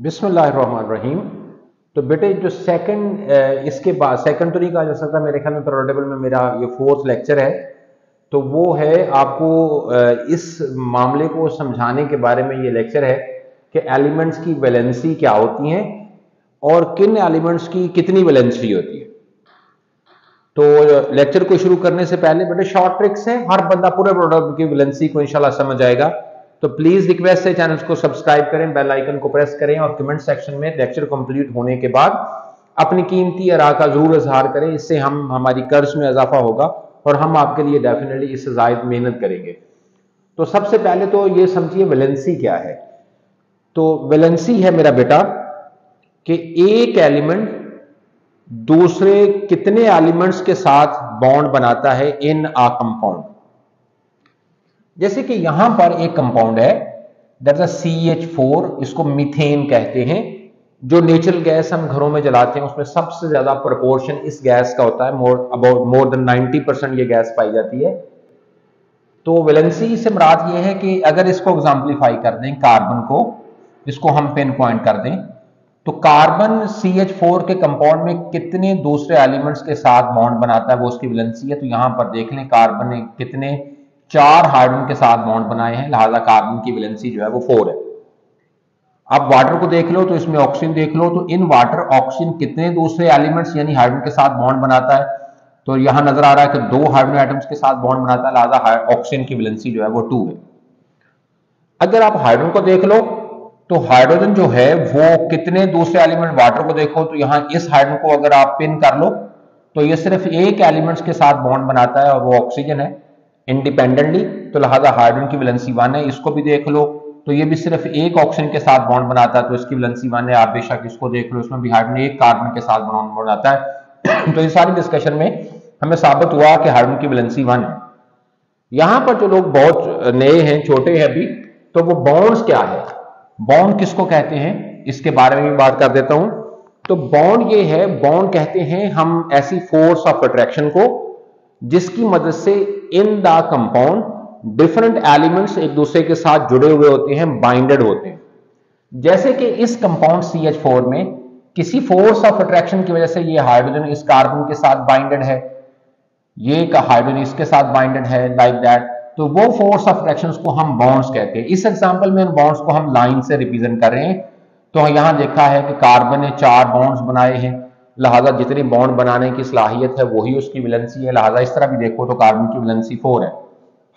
बिस्मिल्लाहिर्रहमानिर्रहीम। तो बेटे जो सेकंड इसके बाद सेकंड तो नहीं कहा जा सकता, मेरे ख्याल में पैराडाइबल में मेरा ये फोर्थ लेक्चर है। तो वो है आपको इस मामले को समझाने के बारे में ये लेक्चर है कि एलिमेंट्स की वैलेंसी क्या होती हैं और किन एलिमेंट्स की कितनी वैलेंसी होती है। तो लेक्चर को शुरू करने से पहले बेटे शॉर्ट ट्रिक्स है, हर बंदा पूरे प्रोडक्ट की वैलेंसी को इंशाल्लाह समझ आएगा। तो प्लीज रिक्वेस्ट है चैनल को सब्सक्राइब करें, बेल आइकन को प्रेस करें और कमेंट सेक्शन में लेक्चर कंप्लीट होने के बाद अपनी कीमती आराय का जरूर इजहार करें। इससे हमारी कर्ज में इजाफा होगा और हम आपके लिए डेफिनेटली इससे जायद मेहनत करेंगे। तो सबसे पहले तो ये समझिए वैलेंसी क्या है। तो वैलेंसी है मेरा बेटा कि एक एलिमेंट दूसरे कितने एलिमेंट्स के साथ बॉन्ड बनाता है इन आ कंपाउंड। जैसे कि यहां पर एक कंपाउंड है दैट इज CH4, इसको मीथेन कहते हैं। जो नेचुरल गैस हम घरों में जलाते हैं उसमें सबसे ज्यादा प्रोपोर्शन इस गैस का होता है, मोर देन 90% ये गैस पाई जाती है। तो वैलेंसी से मुराद ये है कि अगर इसको एग्जाम्पलीफाई कर दें, कार्बन को इसको हम पिन पॉइंट कर दें, तो कार्बन CH4 के कंपाउंड में कितने दूसरे एलिमेंट्स के साथ बॉन्ड बनाता है वो उसकी वैलेंसी है। तो यहां पर देख लें कार्बन ने कितने 4 हाइड्रोजन के साथ बॉन्ड बनाए हैं, लिहाजा कार्बन की वैलेंसी जो है वो 4 है। अब वाटर को देख लो तो इसमें ऑक्सीजन देख लो, तो इन वाटर ऑक्सीजन कितने दूसरे एलिमेंट्स यानी हाइड्रोजन के साथ बॉन्ड बनाता है। तो यहां नजर आ रहा है कि 2 हाइड्रोजन एटम्स के साथ बॉन्ड बनाता है, लिहाजा ऑक्सीजन की वैलेंसी जो है वो 2 है। अगर आप हाइड्रोजन को देख लो तो हाइड्रोजन जो है वो कितने दूसरे एलिमेंट, वाटर को देखो तो यहां इस हाइड्रोजन को अगर आप पिन कर लो तो ये सिर्फ एक एलिमेंट्स के साथ बॉन्ड बनाता है और वो ऑक्सीजन है इंडिपेंडेंटली। तो लिहाजा हाइड्रोजन की वैलेंसी 1 है। इसको भी देख लो तो ये भी सिर्फ एक ऑक्सीजन के साथ बॉन्ड बनाता है, तो इसकी वैलेंसी 1 है। आप बेशक इसको देख लो, इसमें भी हाइड्रोजन एक कार्बन के साथ बॉन्ड बनाता है। तो इस सारी डिस्कशन में हमें साबित हुआ कि हाइड्रोजन की वैलेंसी 1 है। यहां पर जो लोग बहुत नए हैं, छोटे हैं अभी, तो वो बॉन्ड्स क्या है, बॉन्ड किसको कहते हैं, इसके बारे में भी बात कर देता हूं। तो बॉन्ड ये है, बॉन्ड कहते हैं हम ऐसी फोर्स ऑफ अट्रैक्शन को जिसकी मदद से in the compound different elements एक दूसरे के साथ जुड़े हुए होते हैं, बाइंडेड होते हैं। जैसे कि इस कंपाउंड CH4 में किसी फोर्स ऑफ अट्रैक्शन की वजह से ये हाइड्रोजन इस कार्बन के साथ बाइंडेड है, ये हाइड्रोजन इसके साथ बाइंडेड है, लाइक दैट। तो वो फोर्स ऑफ अट्रैक्शन को हम बॉन्ड्स कहते हैं। इस एग्जांपल में बॉन्ड्स को हम लाइन से रिप्रेजेंट कर रहे हैं। तो यहां देखा है कि कार्बन ने 4 बॉन्ड्स बनाए हैं, लिहाजा जितनी बॉन्ड बनाने की सलाहियत है वही उसकी वैलेंसी है। लिहाजा इस तरह भी देखो तो कार्बन की वैलेंसी 4 है।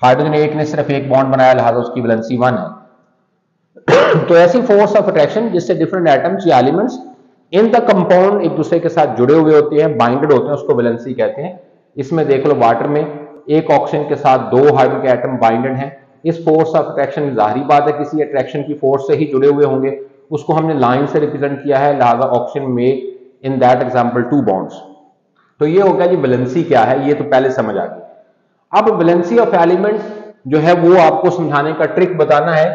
हाइड्रोजन एक ने सिर्फ एक बॉन्ड बनाया, लिहाजा उसकी वैलेंसी 1 है। तो ऐसी फोर्स ऑफ अट्रैक्शन जिससे डिफरेंट एटम्स या एलिमेंट्स इन द कंपाउंड एक दूसरे के साथ जुड़े हुए होते हैं, बाइंडेड होते हैं, उसको वैलेंसी कहते हैं। इसमें देख लो वाटर में एक ऑक्सीजन के साथ 2 हाइड्रोजन के एटम बाइंडेड हैं। इस फोर्स ऑफ अट्रैक्शन जाहिर बात है किसी अट्रैक्शन की फोर्स से ही जुड़े हुए होंगे, उसको हमने लाइन से रिप्रेजेंट किया है, लिहाजा ऑक्सीजन में इन दैट एग्जांपल 2 बॉन्ड्स। तो ये हो गया जी वैलेंसी क्या है, ये तो पहले समझ आ गई। अब वैलेंसी ऑफ एलिमेंट जो है वो आपको समझाने का ट्रिक बताना है।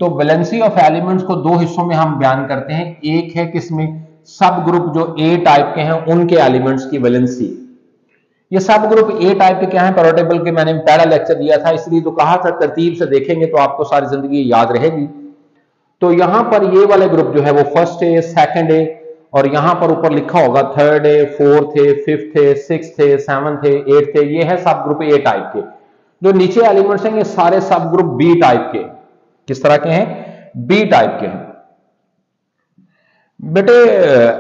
तो वैलेंसी ऑफ एलिमेंट्स को 2 हिस्सों में हम बयान करते हैं। एक है किसमें, सब ग्रुप जो A टाइप के हैं उनके एलिमेंट्स की वैलेंसी। ये सब ग्रुप A टाइप के क्या है, पैराडाइबल के मैंने पहला लेक्चर दिया था, इसलिए तो कहा था तरतीब से देखेंगे तो आपको सारी जिंदगी याद रहेगी। तो यहां पर ये वाले ग्रुप जो है वो फर्स्ट है, सेकंड है, और यहां पर ऊपर लिखा होगा थर्ड है, फोर्थ है, फिफ्थ है, सिक्स्थ है, सेवंथ है, एट्थ है। ये है सब ग्रुप A टाइप के। जो नीचे एलिमेंट्स हैं ये सारे सब ग्रुप B टाइप के। किस तरह के हैं, B टाइप के हैं। बेटे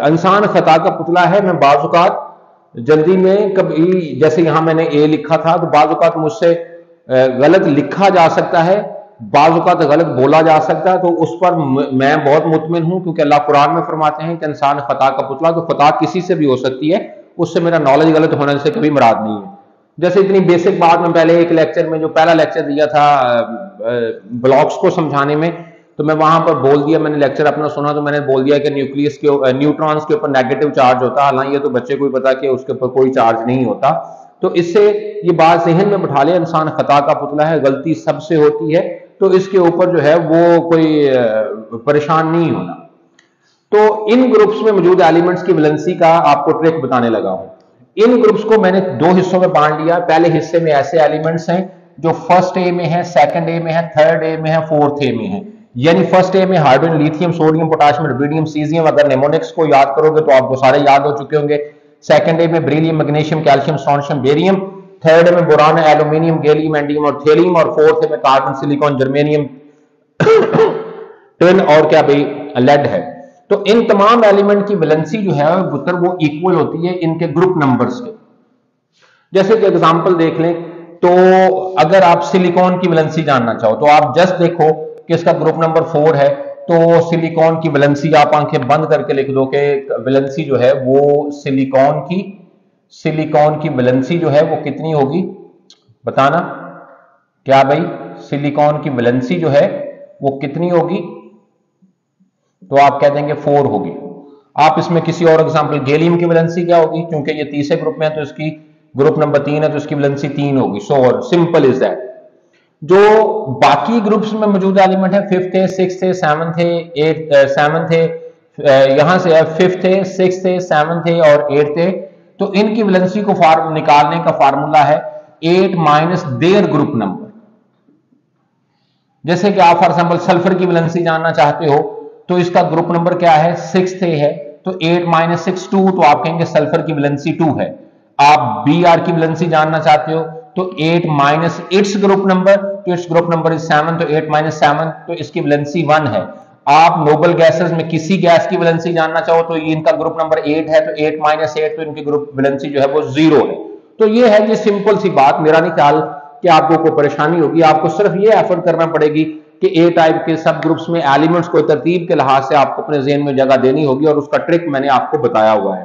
इंसान खता का पुतला है। मैं बाज़ जल्दी में कभी, जैसे यहां मैंने A लिखा था, तो बाज़ मुझसे गलत लिखा जा सकता है, बाज़ गलत बोला जा सकता है। तो उस पर मैं बहुत मुतमिन हूं, क्योंकि अल्लाह कुरान में फरमाते हैं कि इंसान खता का पुतला, तो खता किसी से भी हो सकती है, उससे मेरा नॉलेज गलत होने से कभी मुराद नहीं है। जैसे इतनी बेसिक बात मैं पहले एक लेक्चर में, जो पहला लेक्चर दिया था ब्लॉक्स को समझाने में, तो मैं वहां पर बोल दिया, मैंने लेक्चर अपना सुना तो मैंने बोल दिया कि न्यूक्लियस के न्यूट्रॉन्स के ऊपर नेगेटिव चार्ज होता है। हालांकि ये तो बच्चे को ही पता कि उसके ऊपर कोई चार्ज नहीं होता। तो इससे ये बात जहन में बिठा ले, इंसान खता का पुतला है, गलती सबसे होती है, तो इसके ऊपर जो है वो कोई परेशान नहीं होना। तो इन ग्रुप्स में मौजूद एलिमेंट्स की वैलेंसी का आपको ट्रिक बताने लगा हूं। इन ग्रुप्स को मैंने 2 हिस्सों में बांट लिया। पहले हिस्से में ऐसे एलिमेंट्स हैं जो फर्स्ट A में है, सेकंड A में है, थर्ड A में है, फोर्थ A में है। यानी फर्स्ट ए में hydrogen, lithium, sodium, potassium, rubidium, caesium, अगर नेमोनिक्स को याद करोगे तो आपको सारे याद हो चुके होंगे। सेकंड ए में beryllium, magnesium, calcium, strontium, barium. Third A में बोरान, एल्यूमिनियम, गैलियम, एंडियम और थेलियम। और फोर्थ ए में कार्बन, सिलिकॉन, जर्मेनियम, टिन और क्या भाई लेड है। तो इन तमाम एलिमेंट की वैलेंसी जो है वो इक्वल होती है इनके ग्रुप नंबर्स के। जैसे कि एग्जांपल देख लें तो अगर आप सिलिकॉन की वैलेंसी जानना चाहो तो आप जस्ट देखो कि इसका ग्रुप नंबर 4 है, तो सिलिकॉन की वैलेंसी आप आंखें बंद करके लिख दो कि वैलेंसी जो है वो सिलिकॉन की वैलेंसी जो है वो कितनी होगी, बताना क्या भाई। सिलिकॉन की वैलेंसी जो है वो कितनी होगी, तो आप कह देंगे 4 होगी। आप इसमें किसी और एग्जांपल, गैलियम की वैलेंसी क्या होगी, क्योंकि ये तीसरे ग्रुप में है तो इसकी ग्रुप नंबर 3 है तो इसकी वैलेंसी 3 होगी। So simple is that. जो बाकी ग्रुप्स में मौजूद एलिमेंट है, 5th है, 6th है, 7th है, 7th है, यहां से है 5th है, 6th है, 7th है और 8th है, तो इनकी वैलेंसी को निकालने का फार्मूला है 8 माइनस देयर ग्रुप नंबर। जैसे कि आप फॉर एग्जांपल सल्फर की वैलेंसी जानना चाहते हो तो इसका ग्रुप नंबर क्या है, 6th है, तो 8 माइनस 6 2, तो आप कहेंगे सल्फर की वैलेंसी 2 है। आप Br की वैलेंसी जानना चाहते हो तो 8 माइनस इट्स ग्रुप नंबर, तो इट्स ग्रुप नंबर इज 7, तो 8 माइनस 7, तो इसकी वैलेंसी 1 है। आप नोबल गैसेस में किसी गैस की वैलेंसी जानना चाहो तो इनका ग्रुप नंबर 8 है, तो 8 माइनस 8, तो इनकी ग्रुप वैलेंसी जो है वो 0 है। तो ये है ये सिंपल सी बात। मेरा नहीं ख्याल कि आपको कोई परेशानी होगी, आपको सिर्फ ये एफर्ट करना पड़ेगी कि ए टाइप के सब ग्रुप्स में एलिमेंट्स को तरतीब के लिहाज से आपको अपने ज़हन में जगह देनी होगी, और उसका ट्रिक मैंने आपको बताया हुआ है।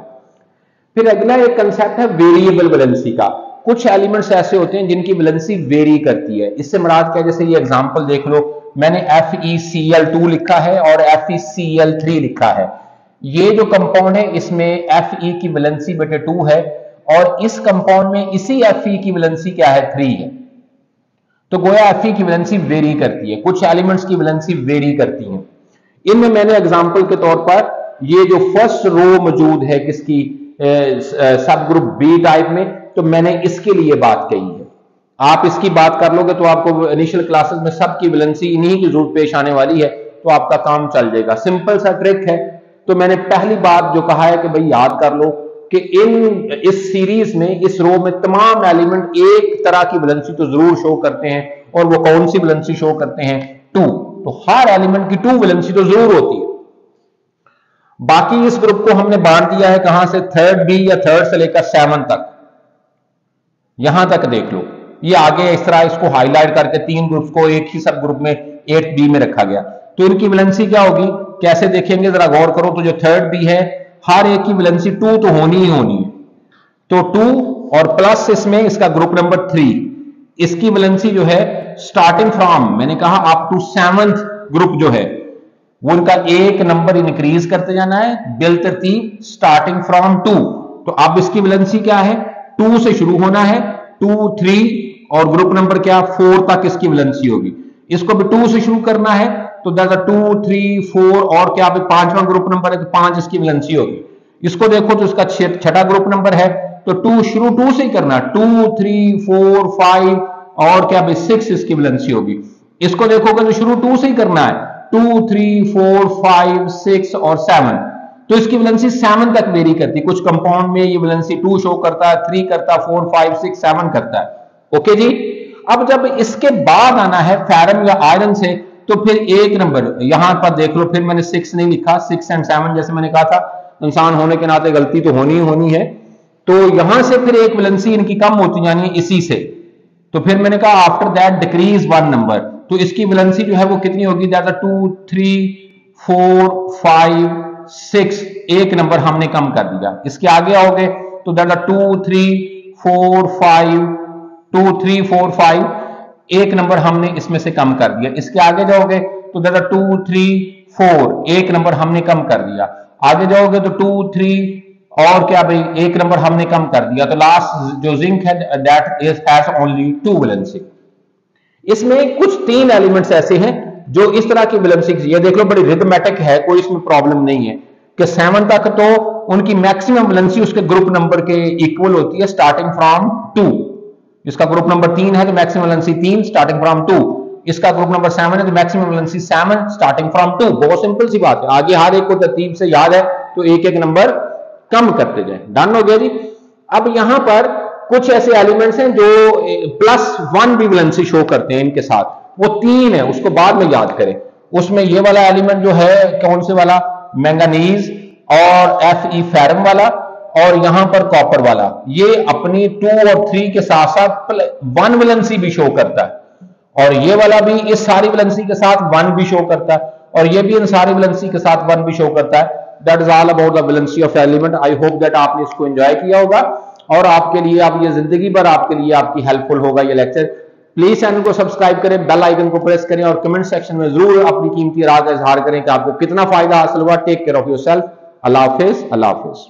फिर अगला एक कंसेप्ट है वेरिएबल वैलेंसी का। कुछ एलिमेंट्स ऐसे होते हैं जिनकी वैलेंसी वेरी करती है। इससे मुराद क्या, जैसे ये एग्जांपल देख लो, मैंने FeCl2 लिखा है और FeCl3 लिखा है। ये जो कंपाउंड है इसमें Fe की वैलेंसी बेटे 2 है, और इस कंपाउंड में इसी Fe की वैलेंसी क्या है, 3 है। तो गोया Fe की वैलेंसी वेरी करती है, कुछ एलिमेंट्स की वैलेंसी वेरी करती है। इनमें मैंने एग्जांपल के तौर पर ये जो फर्स्ट रो मौजूद है किसकी, सब ग्रुप बी टाइप में, तो मैंने इसके लिए बात कही है। आप इसकी बात कर लोगे तो आपको इनिशियल क्लासेस में सबकी वैलेंसी इन्हीं की जरूरत पेश आने वाली है, तो आपका काम चल जाएगा। सिंपल सा ट्रिक है। तो मैंने पहली बात जो कहा है कि भाई याद कर लो कि इस सीरीज में, इस रो में तमाम एलिमेंट एक तरह की वैलेंसी तो जरूर शो करते हैं, और वो कौन सी वैलेंसी शो करते हैं, 2। तो हर एलिमेंट की 2 वैलेंसी तो जरूर होती है। बाकी इस ग्रुप को हमने बांट दिया है कहां से, 3rd बी या 3rd से लेकर 7 तक, यहां तक देख लो। ये आगे इस तरह इसको हाईलाइट करके 3 ग्रुप्स को एक ही सब ग्रुप में 8th बी में रखा गया। तो इनकी वैलेंसी क्या होगी, कैसे देखेंगे जरा गौर करो। तो जो 3rd बी है, हर एक की वैलेंसी 2 तो होनी ही होनी है, तो 2 और प्लस इसमें इसका ग्रुप नंबर 3, इसकी वैलेंसी जो है स्टार्टिंग फ्रॉम, मैंने कहा अप टू 7th ग्रुप जो है वो उनका एक नंबर इंक्रीज करते जाना है बिल तरतीब स्टार्टिंग फ्रॉम 2। तो अब इसकी वैलेंसी क्या है, 2 से शुरू होना है, 2 3 और ग्रुप नंबर क्या 4 तक इसकी वैलेंसी होगी। इसको भी 2 से शुरू करना है, तो 2 3 4 और क्या 5वां ग्रुप नंबर है तो 5 इसकी वैलेंसी होगी। इसको देखो तो इसका छठा ग्रुप नंबर है, तो 2 शुरू 2 से ही करना, 2 3 4 5 और क्या 6 इसकी वैलेंसी होगी। इसको देखोगे तो शुरू 2 से ही करना है, 2 3 4 5 6 और 7, तो इसकी वैलेंसी 7 तक वेरी करती है। कुछ कंपाउंड में ये वैलेंसी 2 शो करता है, 3 करता है, 4 5 6 7 करता है। ओके जी। अब जब इसके बाद आना है फेरम या आयरन से, तो फिर एक नंबर यहां पर देख लो, फिर मैंने 6 नहीं लिखा, 6 एंड 7 जैसे मैंने कहा था, इंसान होने के नाते गलती तो होनी ही होनी है। तो यहां से फिर एक वैलेंसी इनकी कम होती जानी है इसी से, तो फिर मैंने कहा आफ्टर दैट डिक्रीज 1 नंबर, तो इसकी वैलेंसी जो है वो कितनी होगी, 2 3 4 5 6, एक नंबर हमने कम कर दिया। इसके आगे आओगे तो 2 3 4 5 2 3 4 5, एक नंबर हमने इसमें से कम कर दिया। इसके आगे जाओगे तो 2 3 4, एक नंबर हमने कम कर दिया। आगे जाओगे तो 2 3 और क्या भाई, एक नंबर हमने कम कर दिया। तो लास्ट जो जिंक है that is has only 2 valency. इसमें कुछ 3 एलिमेंट्स ऐसे हैं जो इस तरह की वैलेंसी, ये देख लो बड़ी रिथमेटिक है, कोई इसमें प्रॉब्लम नहीं है कि 7 तक तो उनकी मैक्सिमम वैलेंसी उसके ग्रुप नंबर के इक्वल होती है स्टार्टिंग फ्रॉम 2। इसका ग्रुप नंबर 3 है तो मैक्सिमम वैलेंसी 3 स्टार्टिंग फ्रॉम 2। इसका ग्रुप नंबर 7 है, तो मैक्सिमम वैलेंसी 7 स्टार्टिंग फ्रॉम 2। बहुत सिंपल सी बात है, आगे हर एक को तरतीब से याद है तो एक एक नंबर कम करते जाए। डन हो गया जी। अब यहां पर कुछ ऐसे एलिमेंट्स हैं जो +1 भी वैलेंसी शो करते हैं इनके साथ, वो 3 है, उसको बाद में याद करें। उसमें ये वाला एलिमेंट जो है कौन से वाला, मैंगनीज और Fe फेरम वाला, और यहां पर कॉपर वाला, ये अपनी 2 और 3 के साथ साथ 1 वैलेंसी भी शो करता है, और ये वाला भी इस सारी वैलेंसी के साथ 1 भी शो करता है, और ये भी इन सारी वैलेंसी के साथ 1 भी शो करता है। That is all about the valency of element. I hope that आपने इसको एंजॉय किया होगा और आपके लिए अब ये जिंदगी भर आपके लिए आपकी हेल्पफुल होगा ये लेक्चर। प्लीज चैनल को सब्सक्राइब करें, बेल आइकन को प्रेस करें और कमेंट सेक्शन में जरूर अपनी कीमती राय का इजहार करें कि आपको कितना फायदा हासिल हुआ। Take care of yourself. अल्लाह हाफिज। अल्लाह हाफिज।